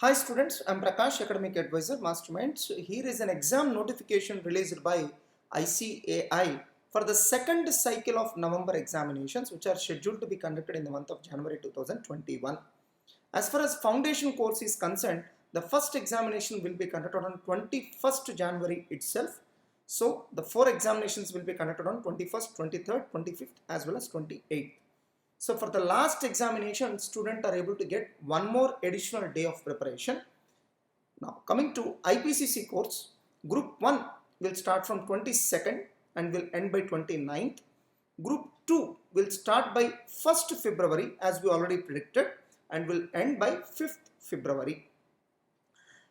Hi students, I am Prakash, Academic Advisor, Mastermind. So here is an exam notification released by ICAI for the second cycle of November examinations, which are scheduled to be conducted in the month of January 2021. As far as foundation course is concerned, the first examination will be conducted on 21st January itself. So the four examinations will be conducted on 21st, 23rd, 25th as well as 28th. So for the last examination, students are able to get one more additional day of preparation. Now coming to IPCC course, Group 1 will start from 22nd and will end by 29th. Group 2 will start by 1st February as we already predicted and will end by 5th February.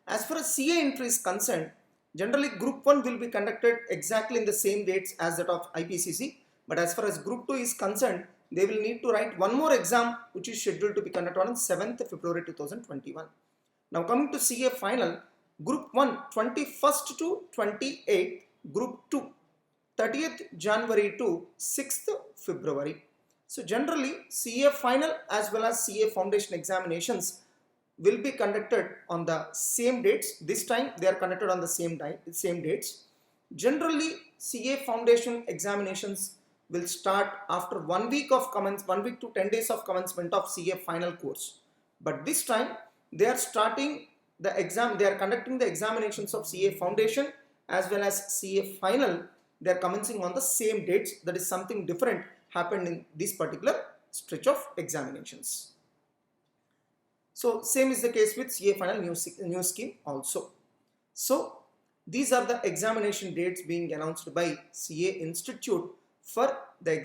As far as CA entry is concerned, generally Group 1 will be conducted exactly in the same dates as that of IPCC, but as far as Group 2 is concerned, they will need to write one more exam which is scheduled to be conducted on 7th February 2021. Now coming to CA final, Group 1 21st to 28th, Group 2 30th January to 6th February. So generally CA final as well as CA foundation examinations will be conducted on the same dates. This time they are conducted on the same dates. Generally CA foundation examinations will start after 1 week to 10 days of commencement of CA final course. But this time they are conducting the examinations of CA foundation as well as CA final. They are commencing on the same dates. That is something different happened in this particular stretch of examinations. So same is the case with CA final new scheme also. So these are the examination dates being announced by CA Institute for the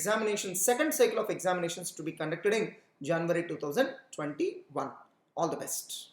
second cycle of examinations to be conducted in January 2021. All the best.